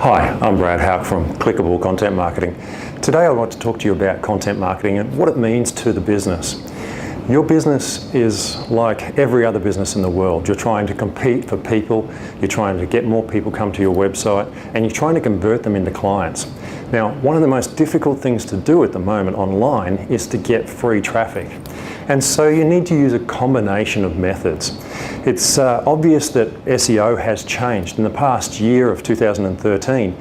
Hi, I'm Brad Houck from Clickable Content Marketing. Today I want to talk to you about content marketing and what it means to the business. Your business is like every other business in the world. You're trying to compete for people, you're trying to get more people come to your website, and you're trying to convert them into clients. Now, one of the most difficult things to do at the moment online is to get free traffic. And so you need to use a combination of methods. It's obvious that SEO has changed. In the past year of 2013,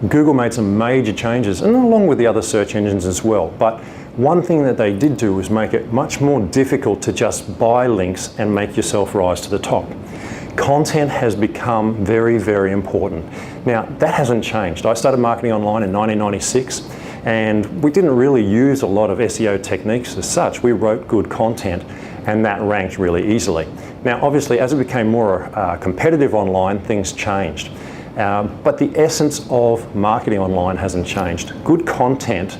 Google made some major changes, and along with the other search engines as well. But one thing that they did do was make it much more difficult to just buy links and make yourself rise to the top. Content has become very, very important. Now, that hasn't changed. I started marketing online in 1996, and we didn't really use a lot of SEO techniques as such. We wrote good content, and that ranked really easily. Now, obviously, as it became more competitive online, things changed. But the essence of marketing online hasn't changed. Good content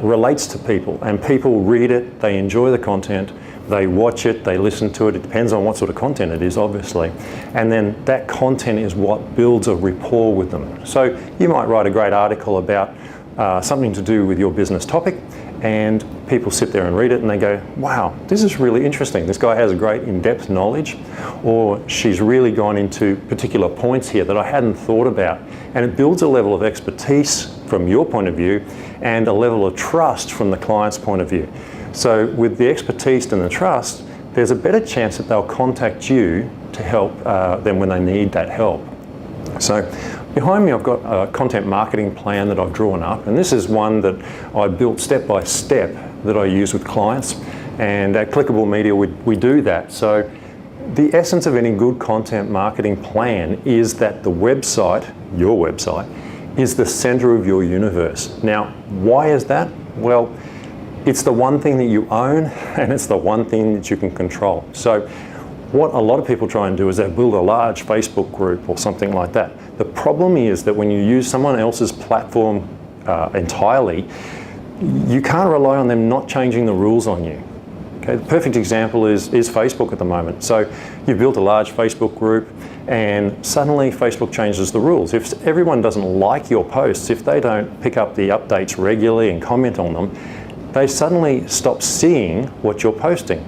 relates to people, and people read it, they enjoy the content, they watch it, they listen to it. It depends on what sort of content it is, obviously. And then that content is what builds a rapport with them. So you might write a great article about something to do with your business topic, and people sit there and read it and they go, wow, this is really interesting. This guy has a great in-depth knowledge, or she's really gone into particular points here that I hadn't thought about. And it builds a level of expertise from your point of view and a level of trust from the client's point of view. So with the expertise and the trust, there's a better chance that they'll contact you to help them when they need that help. So behind me I've got a content marketing plan that I've drawn up, and this is one that I built step by step that I use with clients, and at Clickable Media we do that. So the essence of any good content marketing plan is that the website, your website, is the center of your universe. Now, why is that? Well, it's the one thing that you own, and it's the one thing that you can control. So what a lot of people try and do is they build a large Facebook group or something like that. The problem is that when you use someone else's platform entirely, you can't rely on them not changing the rules on you. Okay, the perfect example is Facebook at the moment. So you've built a large Facebook group, and suddenly Facebook changes the rules. If everyone doesn't like your posts, if they don't pick up the updates regularly and comment on them, they suddenly stop seeing what you're posting.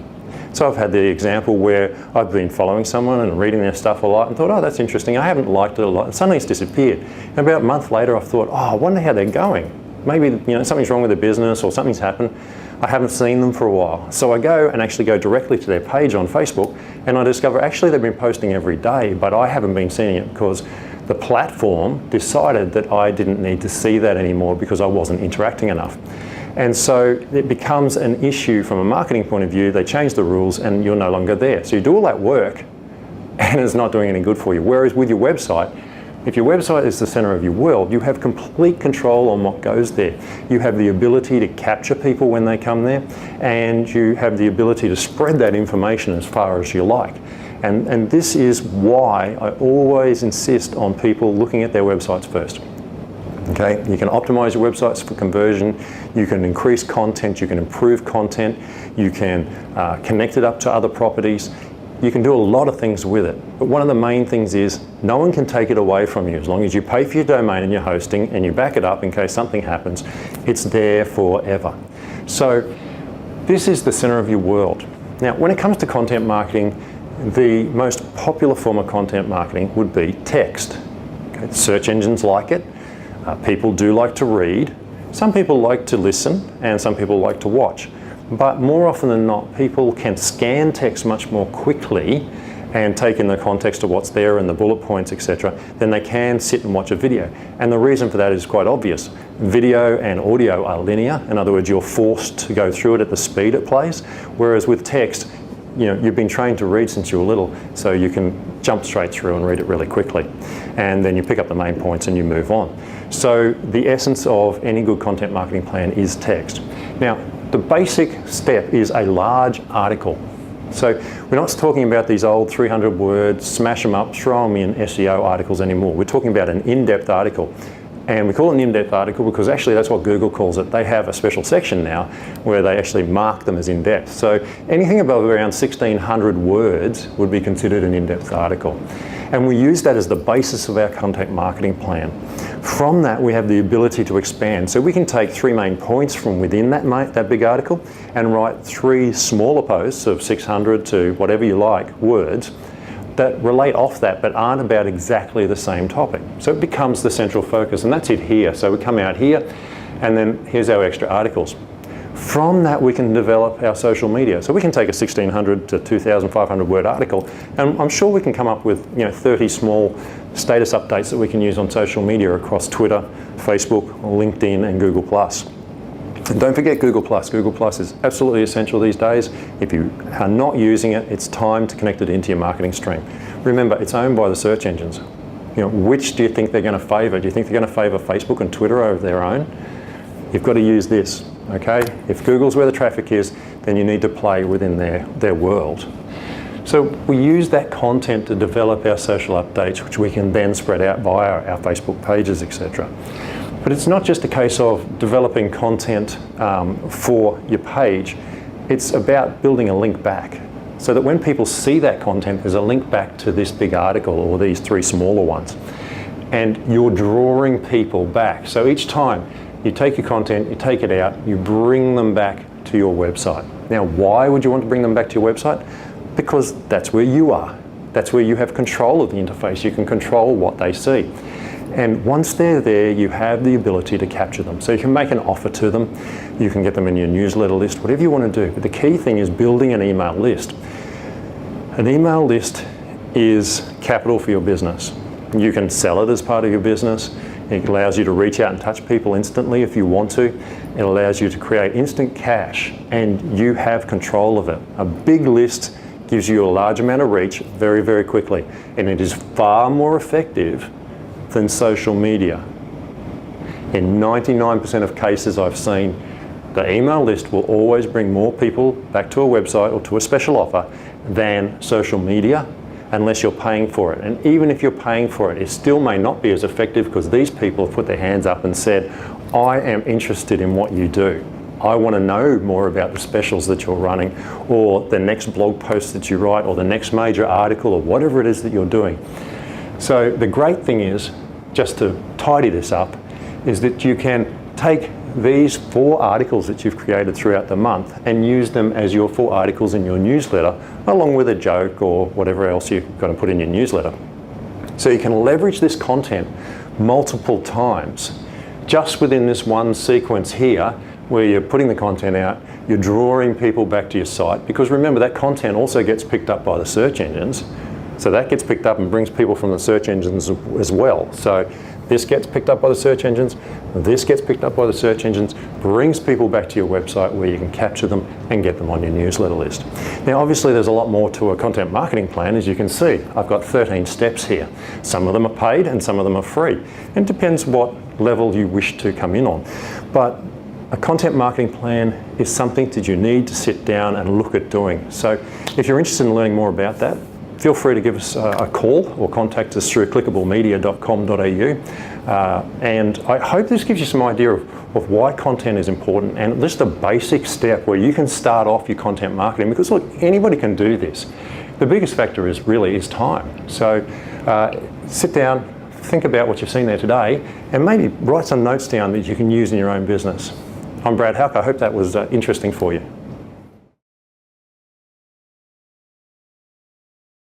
So I've had the example where I've been following someone and reading their stuff a lot and thought, oh, that's interesting. I haven't liked it a lot. And suddenly it's disappeared. And about a month later, I've thought, oh, I wonder how they're going. Maybe something's wrong with their business or something's happened. I haven't seen them for a while. So I go directly to their page on Facebook, and I discover actually they've been posting every day, but I haven't been seeing it because the platform decided that I didn't need to see that anymore because I wasn't interacting enough. And so it becomes an issue from a marketing point of view. They change the rules and you're no longer there. So you do all that work and it's not doing any good for you. Whereas with your website, if your website is the center of your world, you have complete control on what goes there. You have the ability to capture people when they come there, and you have the ability to spread that information as far as you like. And this is why I always insist on people looking at their websites first. Okay, you can optimize your websites for conversion, you can increase content, you can improve content, you can connect it up to other properties. You can do a lot of things with it. But one of the main things is no one can take it away from you. As long as you pay for your domain and your hosting and you back it up in case something happens, it's there forever. So this is the center of your world. Now, when it comes to content marketing, the most popular form of content marketing would be text. Okay, search engines like it. People do like to read. Some people like to listen, and some people like to watch. But more often than not, people can scan text much more quickly and take in the context of what's there and the bullet points, etc., than they can sit and watch a video. And the reason for that is quite obvious. Video and audio are linear. In other words, you're forced to go through it at the speed it plays. Whereas with text, you've been trained to read since you were little, so you can jump straight through and read it really quickly. And then you pick up the main points and you move on. So the essence of any good content marketing plan is text. Now, the basic step is a large article. So we're not talking about these old 300 words, smash them up, throw them in SEO articles anymore. We're talking about an in-depth article. And we call it an in-depth article because actually that's what Google calls it. They have a special section now where they actually mark them as in-depth. So anything above around 1,600 words would be considered an in-depth article. And we use that as the basis of our content marketing plan. From that, we have the ability to expand. So we can take 3 main points from within that big article and write 3 smaller posts of 600 to whatever you like words that relate off that but aren't about exactly the same topic. So it becomes the central focus, and that's it here. So we come out here, and then here's our extra articles. From that we can develop our social media. So we can take a 1,600 to 2,500 word article, and I'm sure we can come up with 30 small status updates that we can use on social media across Twitter, Facebook, LinkedIn and Google+. And don't forget Google+. Google+ is absolutely essential these days. If you are not using it, it's time to connect it into your marketing stream. Remember, it's owned by the search engines. Which do you think they're going to favour? Do you think they're going to favour Facebook and Twitter over their own? You've got to use this, okay? If Google's where the traffic is, then you need to play within their world. So we use that content to develop our social updates, which we can then spread out via our Facebook pages, etc. But it's not just a case of developing content for your page, it's about building a link back so that when people see that content, there's a link back to this big article or these 3 smaller ones. And you're drawing people back. So each time you take your content, you take it out, you bring them back to your website. Now, why would you want to bring them back to your website? Because that's where you are. That's where you have control of the interface. You can control what they see. And once they're there, you have the ability to capture them. So you can make an offer to them, you can get them in your newsletter list, whatever you want to do. But the key thing is building an email list. An email list is capital for your business. You can sell it as part of your business. It allows you to reach out and touch people instantly if you want to. It allows you to create instant cash, and you have control of it. A big list gives you a large amount of reach very, very quickly, and it is far more effective than social media. In 99% of cases I've seen, the email list will always bring more people back to a website or to a special offer than social media, unless you're paying for it. And even if you're paying for it, it still may not be as effective because these people have put their hands up and said, I am interested in what you do. I want to know more about the specials that you're running, or the next blog post that you write, or the next major article, or whatever it is that you're doing. So the great thing is, just to tidy this up, is that you can take these 4 articles that you've created throughout the month and use them as your 4 articles in your newsletter, along with a joke or whatever else you've got to put in your newsletter. So you can leverage this content multiple times just within this one sequence here, where you're putting the content out, you're drawing people back to your site, because remember that content also gets picked up by the search engines. So that gets picked up and brings people from the search engines as well. So this gets picked up by the search engines, this gets picked up by the search engines, brings people back to your website where you can capture them and get them on your newsletter list. Now obviously there's a lot more to a content marketing plan. As you can see, I've got 13 steps here. Some of them are paid and some of them are free. It depends what level you wish to come in on. But a content marketing plan is something that you need to sit down and look at doing. So if you're interested in learning more about that, feel free to give us a call or contact us through clickablemedia.com.au. And I hope this gives you some idea of why content is important, and just a basic step where you can start off your content marketing, because look, anybody can do this. The biggest factor is time. So sit down, think about what you've seen there today, and maybe write some notes down that you can use in your own business. I'm Brad Houck. I hope that was interesting for you.